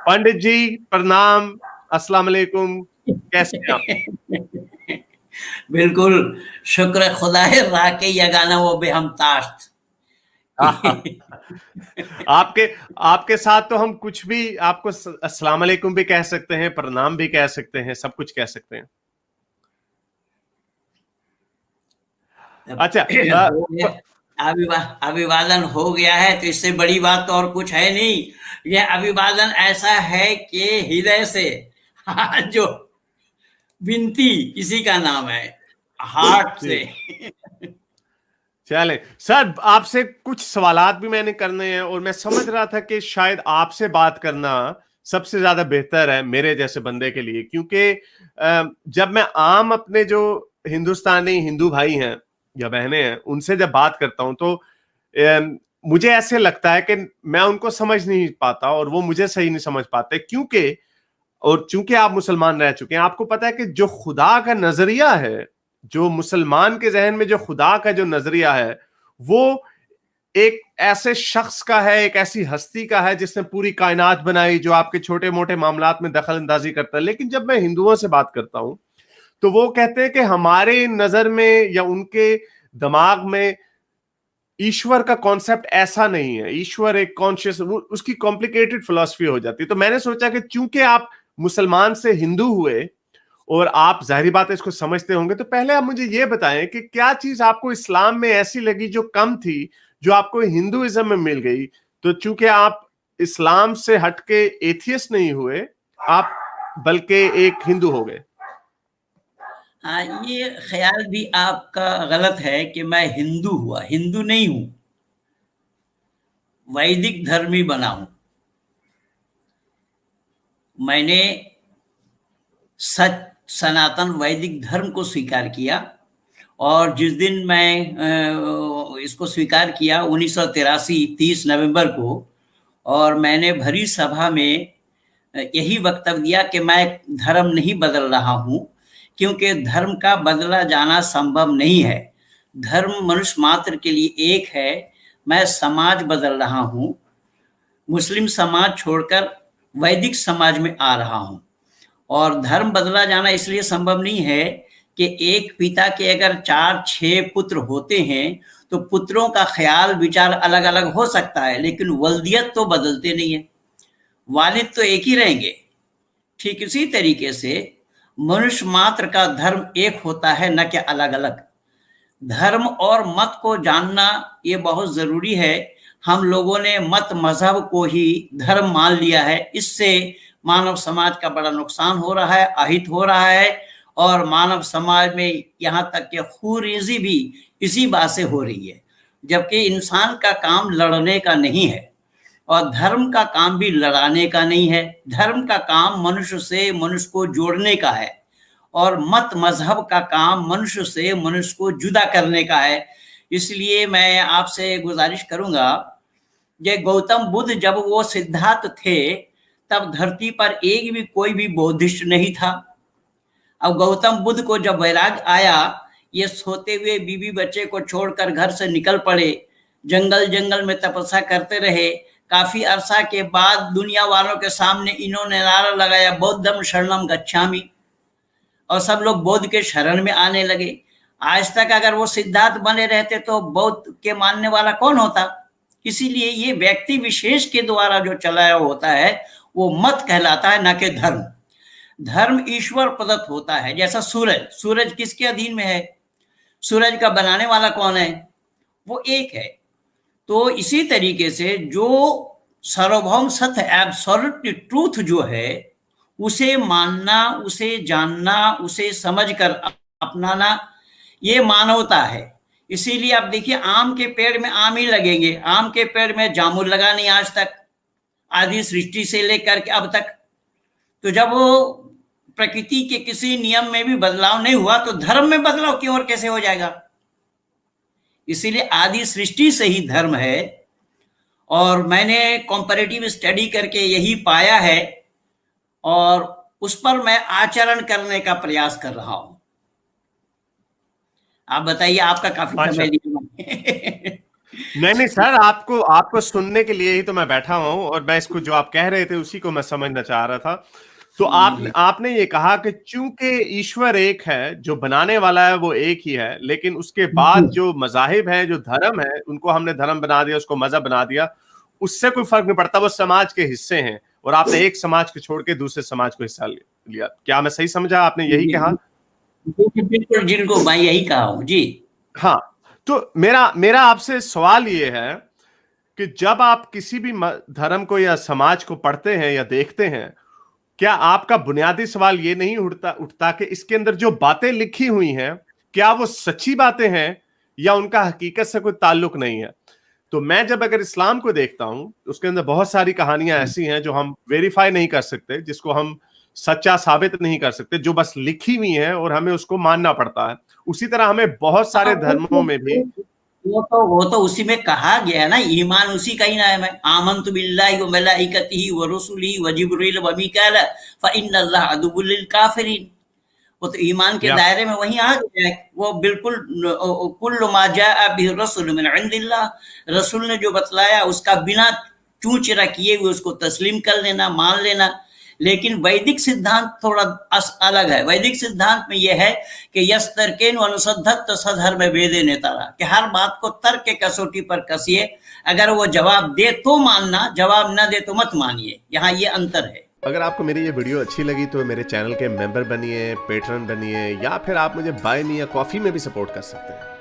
पंडित जी प्रणाम, अस्सलाम वालेकुम, कैसे हैं आप? बिल्कुल, शुक्र खुदाए राके यगाना वो बेहम ताश्त। आपके आपके साथ तो हम कुछ भी आपको अस्सलाम वालेकुम भी कह सकते हैं, प्रणाम भी कह सकते हैं, सब कुछ कह सकते हैं। अच्छा हो गया, अभिवादन हो गया है तो इससे बड़ी बात तो और कुछ है नहीं। ये अभिवादन ऐसा है कि हृदय से जो विनती किसी का नाम है, हार्ट से। चले सर, आपसे कुछ सवालात भी मैंने करने हैं और मैं समझ रहा था कि शायद आपसे बात करना सबसे ज्यादा बेहतर है मेरे जैसे बंदे के लिए, क्योंकि जब मैं आम अपने जो हिंदुस्तानी हिंदू भाई हैं या बहनें हैं उनसे जब बात करता हूं तो मुझे ऐसे लगता है कि मैं उनको समझ नहीं पाता और वो मुझे सही नहीं समझ पाते, क्योंकि और चूंकि आप मुसलमान रह चुके हैं, आपको पता है कि जो खुदा का नजरिया है, जो मुसलमान के जहन में जो खुदा का जो नजरिया है, वो एक ऐसे शख्स का है, एक ऐसी हस्ती का है जिसने पूरी कायनात बनाई, जो आपके छोटे मोटे मामलात में दखल अंदाजी करता है। लेकिन जब मैं हिंदुओं से बात करता हूं तो वो कहते हैं कि हमारे नजर में या उनके दिमाग में ईश्वर का कॉन्सेप्ट ऐसा नहीं है। ईश्वर एक कॉन्शियस, उसकी कॉम्प्लिकेटेड फिलॉसफी हो जाती है। तो मैंने सोचा कि चूंकि आप मुसलमान से हिंदू हुए और आप जाहिर बात है इसको समझते होंगे, तो पहले आप मुझे ये बताएं कि क्या चीज आपको इस्लाम में ऐसी लगी जो कम थी, जो आपको हिंदुइज्म में मिल गई। तो चूंकि आप इस्लाम से हटके एथियस्ट नहीं हुए, आप बल्कि एक हिंदू हो गए। हाँ, ये ख्याल भी आपका गलत है कि मैं हिंदू हुआ। हिंदू नहीं हूं, वैदिक धर्मी बना हूं। मैंने सच सनातन वैदिक धर्म को स्वीकार किया, और जिस दिन मैं इसको स्वीकार किया 1983 30 नवंबर को, और मैंने भरी सभा में यही वक्तव्य दिया कि मैं धर्म नहीं बदल रहा हूं, क्योंकि धर्म का बदला जाना संभव नहीं है। धर्म मनुष्य मात्र के लिए एक है। मैं समाज बदल रहा हूं, मुस्लिम समाज छोड़कर वैदिक समाज में आ रहा हूं। और धर्म बदला जाना इसलिए संभव नहीं है कि एक पिता के अगर 4-6 पुत्र होते हैं तो पुत्रों का ख्याल विचार अलग अलग हो सकता है, लेकिन वल्दियत तो बदलते नहीं है, वालिद तो एक ही रहेंगे। ठीक इसी तरीके से मनुष्य मात्र का धर्म एक होता है, न कि अलग अलग। धर्म और मत को जानना ये बहुत जरूरी है। हम लोगों ने मत मजहब को ही धर्म मान लिया है। इससे मानव समाज का बड़ा नुकसान हो रहा है, अहित हो रहा है, और मानव समाज में यहाँ तक कि खूरेजी भी इसी बात से हो रही है। जबकि इंसान का काम लड़ने का नहीं है, और धर्म का काम भी लड़ाने का नहीं है। धर्म का काम मनुष्य से मनुष्य को जोड़ने का है, और मत मजहब का काम मनुष्य से मनुष्य को जुदा करने का है। इसलिए मैं आपसे गुजारिश करूंगा, ये गौतम बुद्ध जब वो सिद्धार्थ थे तब धरती पर एक भी कोई भी बौद्धिस्ट नहीं था। अब गौतम बुद्ध को जब वैराग आया, ये सोते हुए बीवी बच्चे को छोड़कर घर से निकल पड़े, जंगल जंगल में तपस्या करते रहे। काफी अरसा के बाद दुनिया वालों के सामने इन्होंने नारा लगाया, बौद्धम शरणम गच्छामि, और सब लोग बौद्ध के शरण में आने लगे। आज तक अगर वो सिद्धार्थ बने रहते तो बौद्ध के मानने वाला कौन होता। इसीलिए ये व्यक्ति विशेष के द्वारा जो चलाया होता है वो मत कहलाता है, न कि धर्म। धर्म ईश्वर प्रदत्त होता है। जैसा सूरज, सूरज किसके अधीन में है? सूरज का बनाने वाला कौन है? वो एक है। तो इसी तरीके से जो सार्वभौम सत्य, एब्सोल्यूट ट्रूथ जो है, उसे मानना, उसे जानना, उसे समझकर अपनाना, ये मानवता है। इसीलिए आप देखिए, आम के पेड़ में आम ही लगेंगे, आम के पेड़ में जामुन लगा नहीं आज तक, आदि सृष्टि से लेकर के अब तक। तो जब वो प्रकृति के किसी नियम में भी बदलाव नहीं हुआ तो धर्म में बदलाव क्यों और कैसे हो जाएगा? इसीलिए आदि सृष्टि से ही धर्म है, और मैंने कंपैरेटिव स्टडी करके यही पाया है, और उस पर मैं आचरण करने का प्रयास कर रहा हूं। आप बताइए, आपका काफी अच्छा, समय लिया। नहीं नहीं सर, आपको आपको सुनने के लिए ही तो मैं बैठा हूं, और मैं इसको जो आप कह रहे थे उसी को मैं समझना चाह रहा था। तो आपने ये कहा कि चूंकि ईश्वर एक है, जो बनाने वाला है वो एक ही है, लेकिन उसके बाद जो मजाहिब हैं, जो धर्म है, उनको हमने धर्म बना दिया, उसको मजहब बना दिया, उससे कोई फर्क नहीं पड़ता, वो समाज के हिस्से हैं, और आपने एक समाज को छोड़ के दूसरे समाज को हिस्सा लिया। क्या मैं सही समझा? आपने यही कहा? बिल्कुल, जिनको मैं यही कहा हूं जी। हाँ। तो मेरा मेरा आपसे सवाल ये है कि जब आप किसी भी धर्म को या समाज को पढ़ते हैं या देखते हैं, क्या आपका बुनियादी सवाल ये नहीं उठता उठता कि इसके अंदर जो बातें लिखी हुई हैं, क्या वो सच्ची बातें हैं या उनका हकीकत से कोई ताल्लुक नहीं है? तो मैं जब अगर इस्लाम को देखता हूं, उसके अंदर बहुत सारी कहानियां ऐसी हैं जो हम वेरीफाई नहीं कर सकते, जिसको हम सच्चा साबित नहीं कर सकते, जो बस लिखी हुई हैं और हमें उसको मानना पड़ता है। उसी तरह हमें बहुत हाँ, सारे धर्मों में भी वो तो उसी में कहा गया है ना, ईमान उसी का ही नाम है। आमन्तु बिल्लाहि व मलाइकतिही व रुसुलिही व जिब्रील व मीकाल फ इन्नल्लाह अदुव्वुल लिल काफिरीन। वो तो ईमान के या दायरे में वहीं आ गया है। वो बिल्कुल कुल्लु मा जाअ बिहि रसूल मिन इंदिल्लाह, रसूल ने जो बतलाया उसका बिना चूं चेरा किए हुए उसको तस्लीम कर लेना, मान लेना। लेकिन वैदिक सिद्धांत थोड़ा अलग है। वैदिक सिद्धांत में यह है कि यस्तर्केन अनुसद्धत सधर्म वेदे नेतारा, कि हर बात को तर्क के कसौटी पर कसिए, अगर वो जवाब दे तो मानना, जवाब ना दे तो मत मानिए। यहाँ ये अंतर है। अगर आपको मेरी ये वीडियो अच्छी लगी तो मेरे चैनल के मेंबर बनिए, पेट्रन बनिए, या फिर आप मुझे बाय मी या कॉफी में भी सपोर्ट कर सकते हैं।